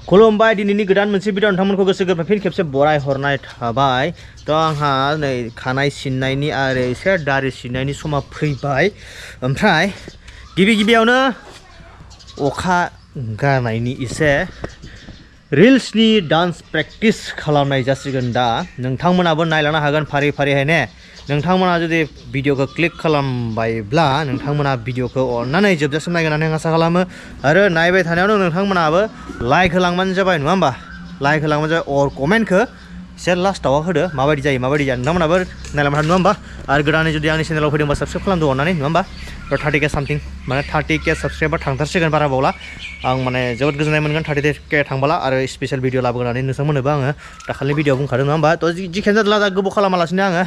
खुलुमबाय दिनैनि गोदान मोनसे भिडिअ नोंथांमोनखौ गोसो गोरबोनिफ्राय फिन खेबसे बराय हरनाय थाबाय थ' आंहा नै खानाय सिननायनि आरो एसे दारि सिननायनि समा फैबाय ओमफ्राय गिबियावनो अखा गारनायनि एसे रिल्सनि डान्स प्रेक्टिस खालामनाय जासिगोन दा नोंथांमोनाबो नायलांनो हागोन फारि फारिहाय ने नोंथांमोना जुदि भिडिअखौ क्लिक खालामबायब्ला नोंथांमोना भिडिअखौ अननानै जोबजासिम नायगोन होननानै आं आसा खालामो आरो नायबाय थानायावनो नोंथांमोनाबो लाइक होलांबानो जाबाय नङा होमबा लाइक होलांबानो जाबाय अर कमेन्टखौ एसे लास्टाव होदो माबायदि जायो नोंथांमोनाबो नायलांबाय थानो नङा होमबा आरो गोदानै जुदि आंनि चेनेलाव फैदोंबा साबस्क्राइब खालामदो अननानै नङा होमबा 30K सामथिं माने 30K साबस्क्राइबार थांथारसिगोन बारा बावला आं माने जोबोद गोजोननाय मोनगोन 30K थांबोला आरो स्पेशल भिडिअ लाबोगोन होननानै नोंथांमोननोबो आङो दाखालि भिडिअ बुंखादों नङा होमबा थ' जिखियानो जादोला दा गोबाव खालामालासिनो आङो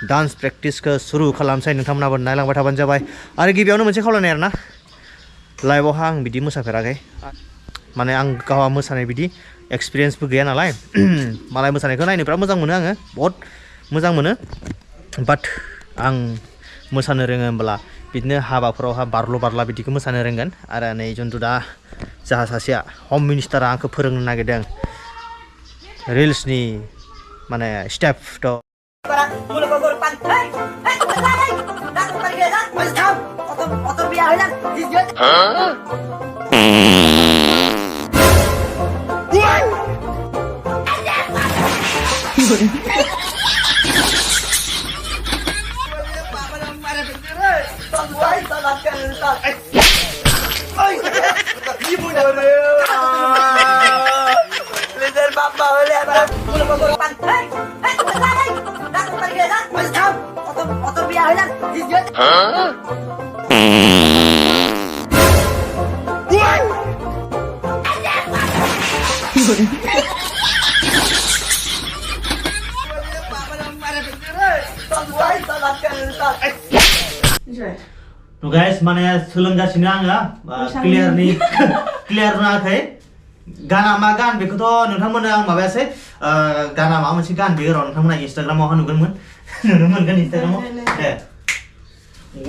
डान्स प्रेक्टिसखौ सुरु खालामसै नोंथांमोनाबो नायलांबाय थाबानो जाबाय आरो गिबियावनो मोनसे खावलायनाय आरोना लाइभआवहा आं बिदि मोसाफेराखै माने आं गावहा मोसानाय बिदि एक्सपिरियेन्सबो गैया नालाय मालाय मोसानायखौ नायनो बिराद मोजां मोनो आङो बहुत मोजां मोनो बाट आं मोसानो रोङो होनब्ला बिदिनो हाबाफोरावहा बारल' बारला बिदिखौ मोसानो रोंगोन आरो नै जन्थु दा जाहा सासेया हम मिनिस्टारा आंखौ फोरोंनो नागिरदों रिल्सनि माने स्टेप थ' तो गाइस माने सोलोंगासिनो आङो क्लियार रोङाखै गाना मा गान बेखौथ' नोंथांमोननो आं माबायासै गाना माबा मोनसे गान बेयो र' नोंथांमोना इन्सटाग्रामाव नुगोन इन्सटाग्रामाव दे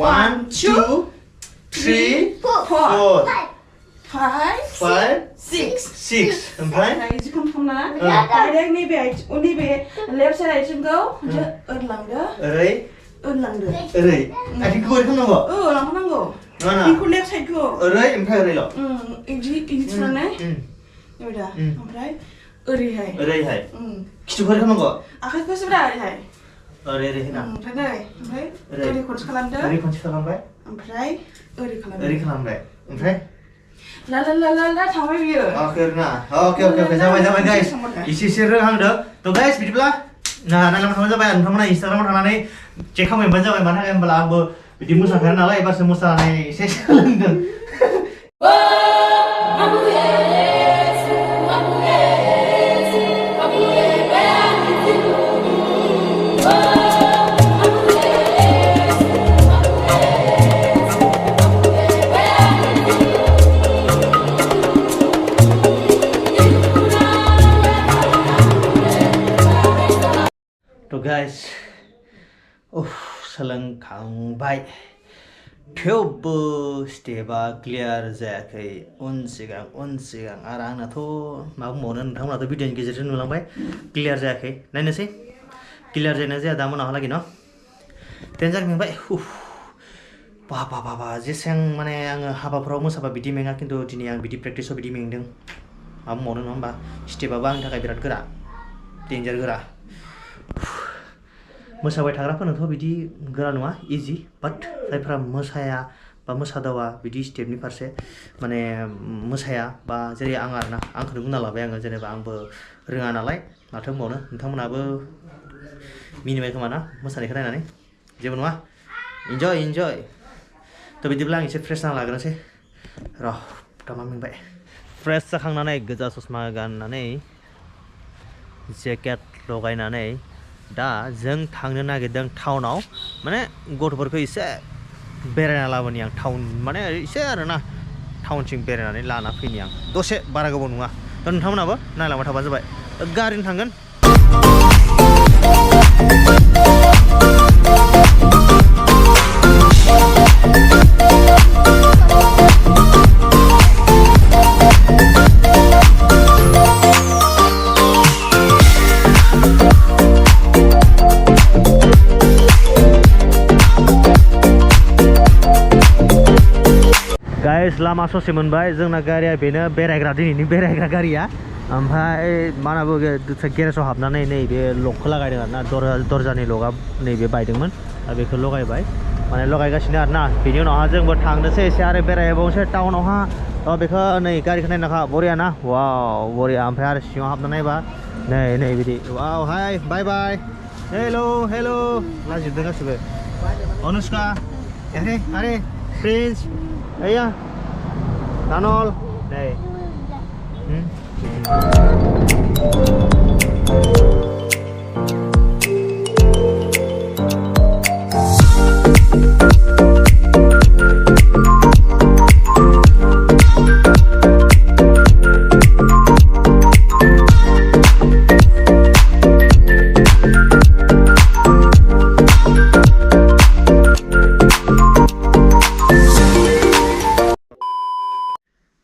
1 2 3 4 5 6 ओमफ्राय इदि खालामना डाइरेक्ट नैबे लेफ्ट साइड आइथिंखौ ओरलांदो ओरै ओरलांदो ओरै आथिंखौ ओरै खालामनांगौ लांनांगौ ना बेखौ लेफ्ट साइडखौ ओरै ओमफ्राय ओरैल' इदि थुनानै ओइदा ओमफ्राय ओरैहाय खिथुखौ ओरै खालामनांगौ आखाइखौ सिब्रा ओरैहाय ओरै होना ओमफ्राय ओरै खनसे खालामदो ओरै खनसे खालामबाय ओमफ्राय ओरै खालामबाय ओमफ्राय ला थांबाय बियो ओके जाबाय गाइस एसे रोंहांदो थ' गाइस बिदिब्ला नायलांबाय थाबानो जाबाय नोंथांमोना इन्सटाग्रामाव थांनानै चेक खालामबानो जाबाय मानो थाखाय होनब्ला आंबो बिदि मोसाफेरा नालाय एबारसो मोसानानै एसे सोलोंदों तो गाइस सोलोंखांबाय थेवबो स्टेपआ क्लियार जायाखै उन सिगां आरो आंनाथ' मा बुंबावनो नोंथांमोनाथ' भिडिअनि गेजेरजों नुलांबाय क्लियार जायाखै नायनोसै क्लियार जायोना जाया दा मोनाहालागै न' टेनजार मेंबाय बाबा जेसेबां माने आङो हाबाफोराव मोसाबा बिदि मेङा खिन्थु दिनै आं बिदि प्रेक्टिसाव बिदि मेंदों मा बुंबावनो नङा होमबा स्टेपआबो आंनि थाखाय बिराद गोरा डेन्जार गोरा मोसाबाय थाग्राफोरनोथ' बिदि गोरा नङा इजि बाट जायफ्रा मोसाया बा मोसादावा बिदि स्टेपनि फारसे माने मोसाया बा जेरै आं आरोना आंखौनो बुंना लाबाय आङो जेनेबा आंबो रोङा नालाय माथो बुंबावनो नोंथांमोनाबो मिनिबाय खोमा ना मोसानायखौ नायनानै जेबो नङा इन्जय थ' बिदिब्ला आं एसे फ्रेस जाना लाग्रोनोसै र' दामा मेंबाय फ्रेस जाखांनानै गोजा ससमा गाननानै जेकेट लगायनानै दा जों थांनो नागिरदों टाउनाव माने गथ'फोरखौ एसे बेरायना लाबोनि आं टाउन माने एसे आरोना टाउनसिम बेरायनानै लाना फैनि आं दसे बारा गोबाव नङा दा नोंथांमोनाबो नायलांबाय थाबानो जाबाय गारिजों थांगोन लामा ससे मोनबाय जोंना गारिया बेनो बेरायग्रा दिनैनि बेरायग्रा गारिया ओमफ्राय मा होनना बुङो गेरेजाव हाबनानै नैबे लकखौ लागायदों आरोना दरजानि लकआ नैबे बायदोंमोन दा बेखौ लगायबाय माने लगायगासिनो आरोना बेनि उनावहा जोंबो थांनोसै एसे आरो बेरायबावनोसै टाउनावहा बेखौ नै गारिखौ नायनाखा बरिया ना वाव बरिया ओमफ्राय आरो सिङाव हाबना नायबा नै बिदि वाव हाय बाय बाय हेल' लाजिजोबदों गासिबो अनुष्का आरे प्रिन्स ओइया दानल नै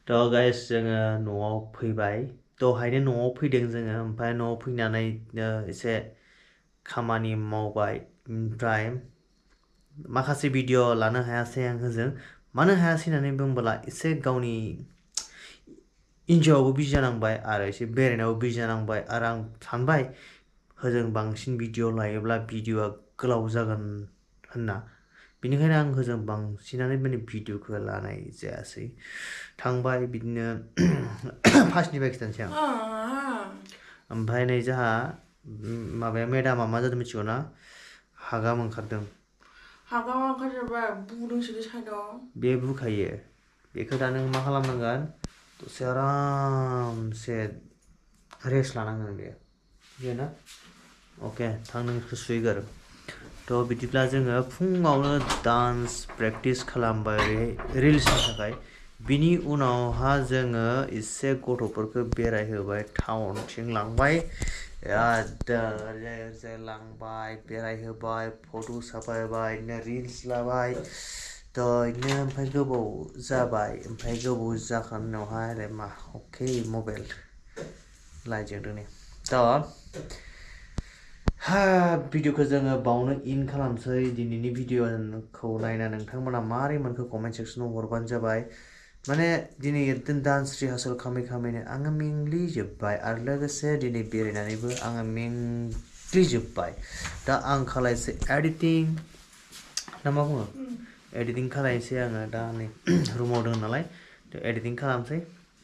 थ' गाइस जोङो न'आव फैबाय दहायनो न'आव फैदों जोङो ओमफ्राय न'आव फैनानै एसे खामानि मावबाय ओमफ्राय माखासे भिडिअ लानो हायासै आं होजों मानो हायासै होननानै बुंबोला एसे गावनि इन्जयआवबो बिजि जानांबाय आरो एसे बेरायनायावबो बिजि जानांबाय आरो आं सानबाय होजों बांसिन भिडिअ लायोब्ला भिडिअआ गोलाव जागोन होनना बेनिखायनो आं होजों बांसिनानो माने भिडिअखौ लानाय जायासै थांबाय बिदिनो फार्स्टनिफ्राय खिथानोसै आं ओमफ्राय नै जोंहा माबाया मेडामा मा जादों मिथिगौ ना हागाम ओंखारदों बे बुखायो बेखौ दा नों मा खालामनांगोन दसे आरामसे रेस्ट लानांगोन बेयो बेना अके थां नोंखौ सुइगार थ' बिदिब्ला जोङो फुङावनो डान्स प्रेक्टिस खालामबाय रिल्सनि थाखाय बिनि उनावहा जोङो एसे गथ'फोरखौ बेरायहोबाय टाउनथिं लांबाय लांबाय बेरायहोबाय फट' साफायबाय बिदिनो रिल्स लाबाय थ' बिदिनो ओमफ्राय गोबाव जाबाय ओमफ्राय गोबाव जाखांनायनि उनावहाय मा अके मबाइल लाइटजोंदों नै थ' भिडिअखौ जोङो बावनो इन खालामसै दिनैनि भिडिअखौ नायना नोंथांमोना मारै मोनखो कमेन्ट सेक्सनाव हरबानो जाबाय माने दिनै डान्स रिहार्सेल खालामैनो आङो मेंग्लिजोब्बाय आरो लोगोसे दिनै बेरायनानैबो आङो मेंग्लिजोब्बाय दा आं खालायसै एडिटिं ना मा बुङो एडिटिं खालायसै आङो दा नै रुमाव दङ नालाय थ' एडिटिं खालामसै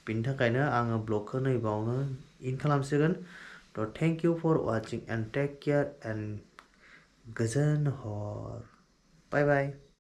बेनि थाखायनो आङो ब्लगखौ नै बावनो इन खालामसिगोन थ' thank you for watching and take care and गोजोन हर बाय बाय